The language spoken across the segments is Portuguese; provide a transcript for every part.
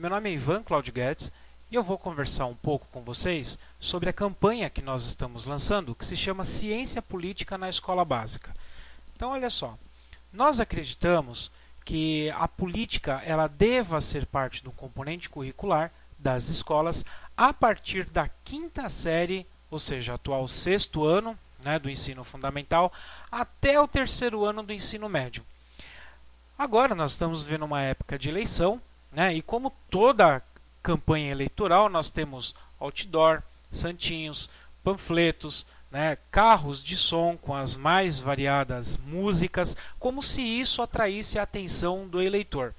meu nome é Ivan Claudio Guedes e eu vou conversar um pouco com vocês sobre a campanha que nós estamos lançando, que se chama Ciência Política na Escola Básica. Então, olha só, nós acreditamos que a política ela deva ser parte do componente curricular das escolas a partir da quinta série, ou seja, atual sexto ano, né, do ensino fundamental, até o terceiro ano do ensino médio. Agora nós estamos vivendo uma época de eleição, né, e como toda campanha eleitoral, nós temos outdoor, santinhos, panfletos, né, carros de som com as mais variadas músicas, como se isso atraísse a atenção do eleitor.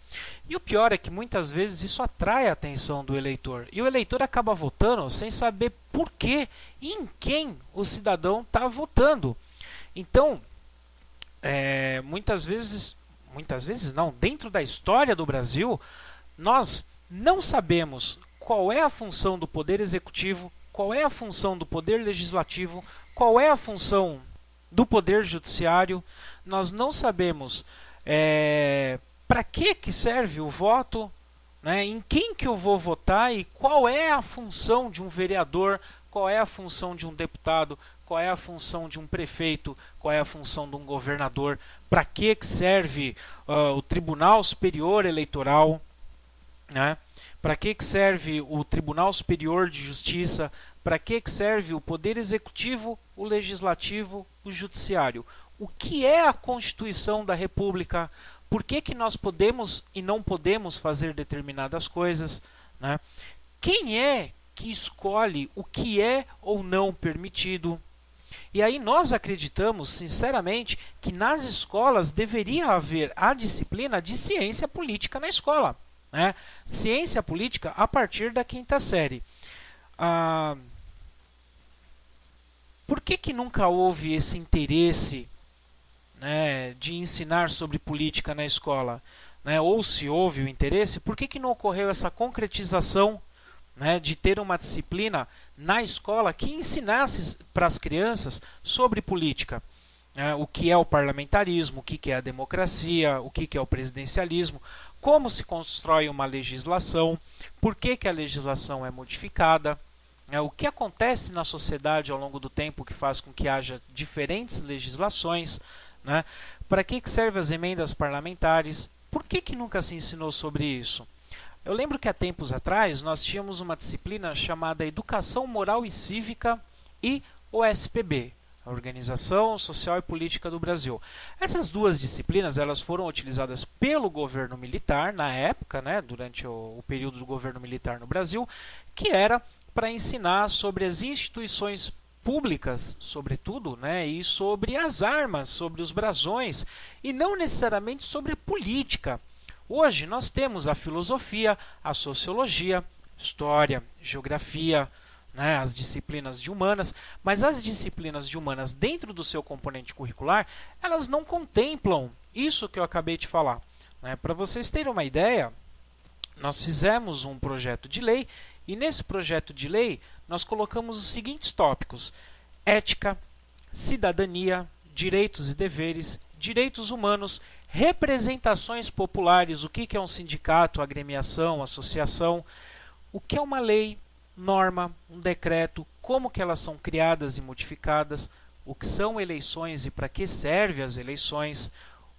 E o pior é que muitas vezes isso atrai a atenção do eleitor. E o eleitor acaba votando sem saber por quê e em quem o cidadão está votando. Então, muitas vezes não, dentro da história do Brasil, nós não sabemos qual é a função do Poder Executivo, qual é a função do Poder Legislativo, qual é a função do Poder Judiciário, nós não sabemos para que serve o voto, né, em quem que eu vou votar e qual é a função de um vereador, qual é a função de um deputado, qual é a função de um prefeito, qual é a função de um governador, para que serve o Tribunal Superior Eleitoral, né? Para que serve o Tribunal Superior de Justiça, para que serve o Poder Executivo, o Legislativo, o Judiciário. O que é a Constituição da República? Por que nós podemos e não podemos fazer determinadas coisas, né? Quem é que escolhe o que é ou não permitido? E aí nós acreditamos, sinceramente, que nas escolas deveria haver a disciplina de ciência política na escola, né? Ciência política a partir da quinta série. Por que nunca houve esse interesse, né, de ensinar sobre política na escola? Né? Ou se houve o interesse, por que não ocorreu essa concretização, né, de ter uma disciplina na escola que ensinasse para as crianças sobre política? O que é o parlamentarismo, o que é a democracia, o que é o presidencialismo, como se constrói uma legislação, por que a legislação é modificada, o que acontece na sociedade ao longo do tempo que faz com que haja diferentes legislações, né? Para que servem as emendas parlamentares, por que nunca se ensinou sobre isso? Eu lembro que há tempos atrás nós tínhamos uma disciplina chamada Educação Moral e Cívica e OSPB, a Organização Social e Política do Brasil. Essas duas disciplinas elas foram utilizadas pelo governo militar na época, né, durante o período do governo militar no Brasil, que era para ensinar sobre as instituições públicas, sobretudo, né, e sobre as armas, sobre os brasões, e não necessariamente sobre a política. Hoje nós temos a filosofia, a sociologia, história, geografia, né, as disciplinas de humanas, mas as disciplinas de humanas dentro do seu componente curricular, elas não contemplam isso que eu acabei de falar. Né? Para vocês terem uma ideia, nós fizemos um projeto de lei e nesse projeto de lei nós colocamos os seguintes tópicos: ética, cidadania, direitos e deveres, direitos humanos, representações populares, o que é um sindicato, agremiação, associação, o que é uma lei, norma, um decreto, como que elas são criadas e modificadas, o que são eleições e para que servem as eleições,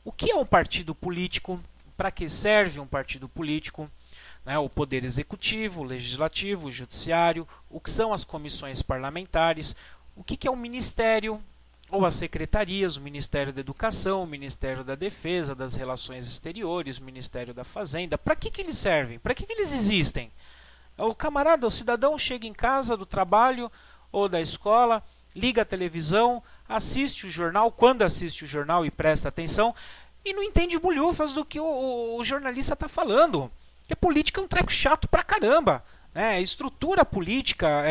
o que é um partido político, para que serve um partido político, né, o poder executivo, o legislativo, o judiciário, o que são as comissões parlamentares, o que é um ministério, ou as secretarias, o Ministério da Educação, o Ministério da Defesa, das Relações Exteriores, o Ministério da Fazenda. Para que eles servem? Para que eles existem? O camarada, o cidadão chega em casa do trabalho ou da escola, liga a televisão, assiste o jornal, quando assiste o jornal e presta atenção, e não entende bolhufas do que o jornalista está falando. Porque política é um treco chato pra caramba. Estrutura política,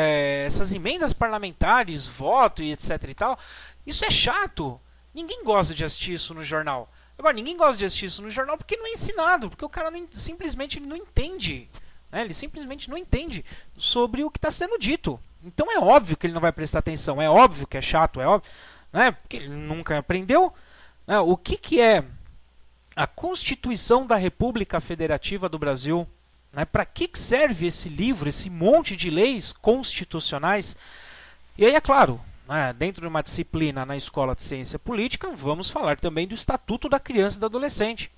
essas emendas parlamentares, voto e etc e tal, isso é chato. Ninguém gosta de assistir isso no jornal. Agora, ninguém gosta de assistir isso no jornal porque não é ensinado, porque o cara simplesmente ele não entende. Ele simplesmente não entende sobre o que está sendo dito. Então é óbvio que ele não vai prestar atenção, é óbvio que é chato, é óbvio, porque ele nunca aprendeu. O que é a Constituição da República Federativa do Brasil? Né? Para que serve esse livro, esse monte de leis constitucionais? E aí, é claro, né, dentro de uma disciplina na Escola de Ciência Política, vamos falar também do Estatuto da Criança e do Adolescente.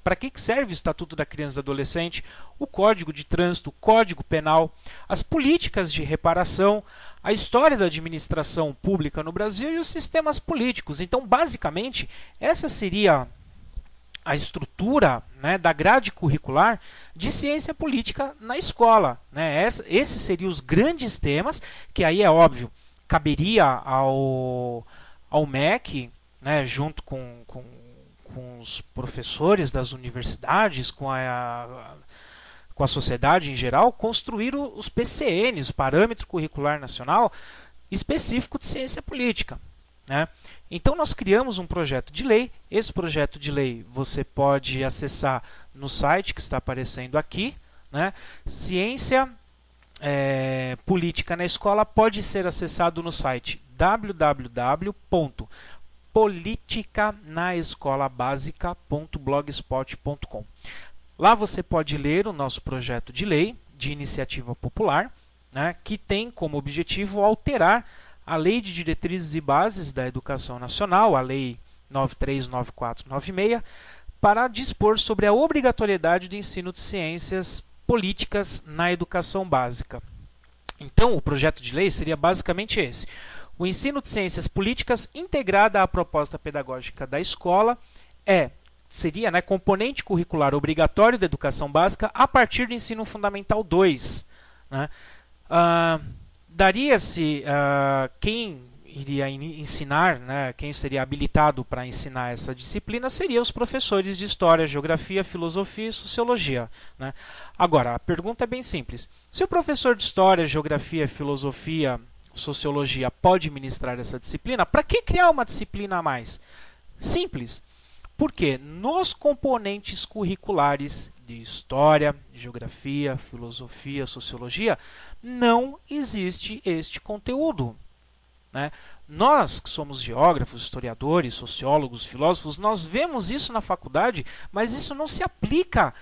Para que serve o Estatuto da Criança e do Adolescente? O Código de Trânsito, o Código Penal, as políticas de reparação, a história da administração pública no Brasil e os sistemas políticos. Então, basicamente, essa seria a estrutura, né, da grade curricular de ciência política na escola. Né? Esses seriam os grandes temas, que aí é óbvio, caberia ao MEC, né, junto com os professores das universidades, com a sociedade em geral, construir os PCNs, Parâmetro Curricular Nacional, específico de ciência política. Né? Então nós criamos um projeto de lei. Esse projeto de lei você pode acessar no site que está aparecendo aqui. Né? Ciência Política na Escola pode ser acessado no site politicanaescolabasica.blogspot.com. Lá você pode ler o nosso projeto de lei de iniciativa popular, né, que tem como objetivo alterar a Lei de Diretrizes e Bases da Educação Nacional, a Lei 939496, para dispor sobre a obrigatoriedade do ensino de ciências políticas na educação básica. Então, o projeto de lei seria basicamente esse: o ensino de ciências políticas integrada à proposta pedagógica da escola seria, né, componente curricular obrigatório da educação básica a partir do ensino fundamental 2. Né? Daria-se quem iria ensinar, né, quem seria habilitado para ensinar essa disciplina seriam os professores de História, Geografia, Filosofia e Sociologia. Né? Agora, a pergunta é bem simples. Se o professor de História, Geografia, Filosofia, Sociologia pode ministrar essa disciplina, para que criar uma disciplina a mais? Simples. Porque nos componentes curriculares de História, Geografia, Filosofia, Sociologia, não existe este conteúdo. Né? Nós, que somos geógrafos, historiadores, sociólogos, filósofos, nós vemos isso na faculdade, mas isso não se aplica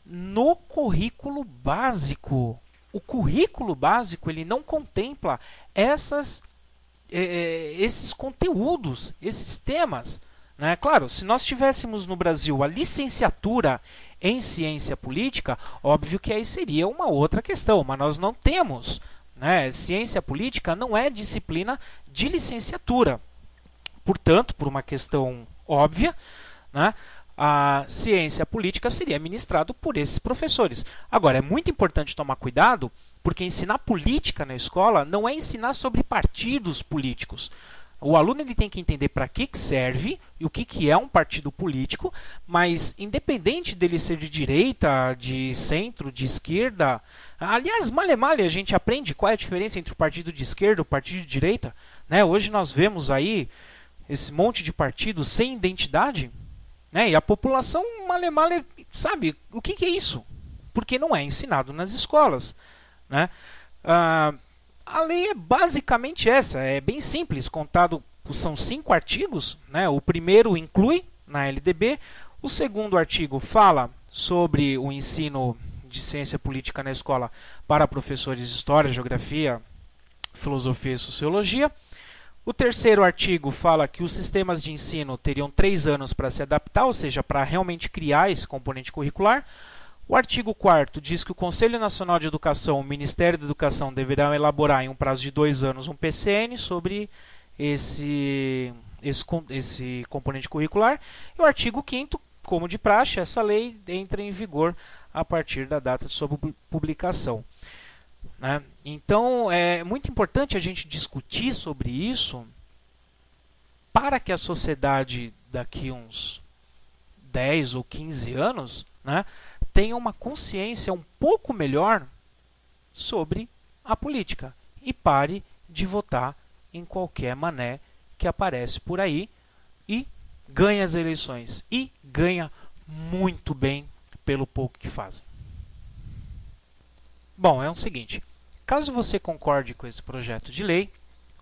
no currículo básico. O currículo básico ele não contempla esses conteúdos, esses temas. Né? Claro, se nós tivéssemos no Brasil a licenciatura em ciência política, óbvio que aí seria uma outra questão, mas nós não temos. Né? Ciência política não é disciplina de licenciatura. Portanto, por uma questão óbvia, né, a ciência política seria ministrado por esses professores. Agora, é muito importante tomar cuidado, porque ensinar política na escola não é ensinar sobre partidos políticos. O aluno ele tem que entender para que serve e o que é um partido político, mas independente dele ser de direita, de centro, de esquerda, aliás, male a gente aprende qual é a diferença entre o partido de esquerda e o partido de direita. Né? Hoje nós vemos aí esse monte de partidos sem identidade, né? E a população male sabe o que é isso, porque não é ensinado nas escolas. Né? A lei é basicamente essa, é bem simples, contado, são 5 artigos. Né? O primeiro inclui na LDB, o segundo artigo fala sobre o ensino de ciência política na escola para professores de História, Geografia, Filosofia e Sociologia. O terceiro artigo fala que os sistemas de ensino teriam 3 anos para se adaptar, ou seja, para realmente criar esse componente curricular. O artigo 4º diz que o Conselho Nacional de Educação, o Ministério da Educação, deverão elaborar em um prazo de 2 anos um PCN sobre esse componente curricular. E o artigo 5º, como de praxe, essa lei entra em vigor a partir da data de sua publicação. Né? Então, é muito importante a gente discutir sobre isso para que a sociedade, daqui uns 10 ou 15 anos, né, tenha uma consciência um pouco melhor sobre a política e pare de votar em qualquer mané que aparece por aí e ganha as eleições. E ganha muito bem pelo pouco que fazem. Bom, é o seguinte, caso você concorde com esse projeto de lei,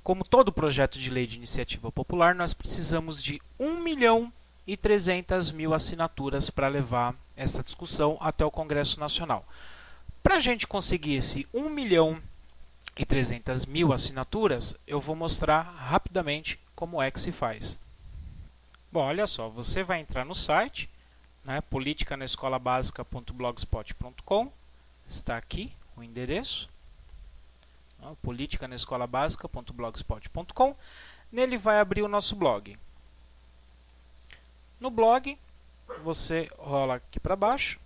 como todo projeto de lei de iniciativa popular, nós precisamos de 1.300.000 assinaturas para levar essa discussão até o Congresso Nacional. Para a gente conseguir esse 1.300.000 assinaturas, eu vou mostrar rapidamente como é que se faz. Bom, olha só, você vai entrar no site, né, politicanaescolabasica.blogspot.com, está aqui o endereço, politicanaescolabasica.blogspot.com. Nele vai abrir o nosso blog. No blog, você rola aqui para baixo,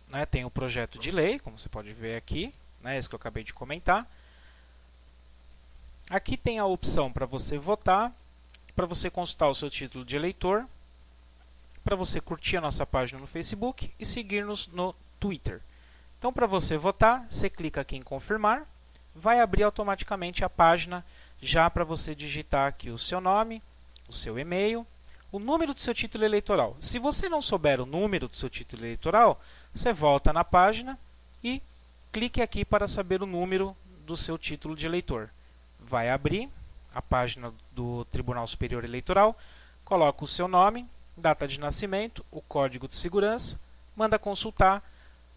né, tem o projeto de lei, como você pode ver aqui, né, esse que eu acabei de comentar. Aqui tem a opção para você votar, para você consultar o seu título de eleitor, para você curtir a nossa página no Facebook e seguir-nos no Twitter. Então, para você votar, você clica aqui em confirmar, vai abrir automaticamente a página já para você digitar aqui o seu nome, o seu e-mail, o número do seu título eleitoral. Se você não souber o número do seu título eleitoral, você volta na página e clique aqui para saber o número do seu título de eleitor. Vai abrir a página do Tribunal Superior Eleitoral, coloca o seu nome, data de nascimento, o código de segurança, manda consultar,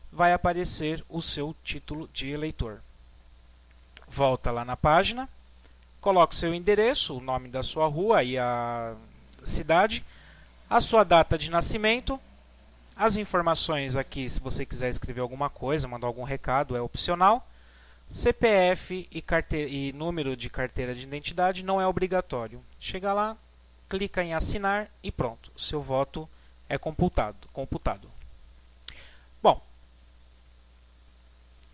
vai aparecer o seu título de eleitor. Volta lá na página, coloca o seu endereço, o nome da sua rua e a cidade, a sua data de nascimento, as informações aqui, se você quiser escrever alguma coisa, mandar algum recado, é opcional. CPF e número de carteira de identidade não é obrigatório. Chega lá, clica em assinar e pronto, seu voto é computado. Bom,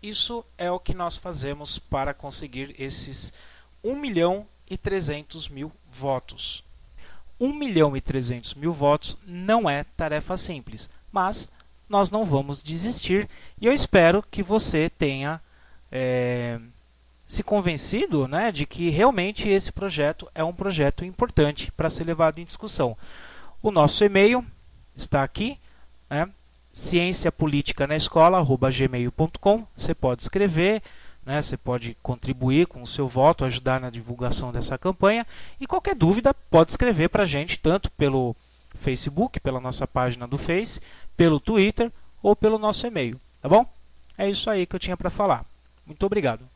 isso é o que nós fazemos para conseguir esses 1.300.000 votos. 1.300.000 votos não é tarefa simples, mas nós não vamos desistir e eu espero que você tenha se convencido, né, de que realmente esse projeto é um projeto importante para ser levado em discussão. O nosso e-mail está aqui, né, cienciapoliticanaescola@gmail.com. Você pode escrever, né, você pode contribuir com o seu voto, ajudar na divulgação dessa campanha e qualquer dúvida pode escrever para a gente, tanto pelo Facebook, pela nossa página do Face, pelo Twitter ou pelo nosso e-mail, tá bom? É isso aí que eu tinha para falar. Muito obrigado.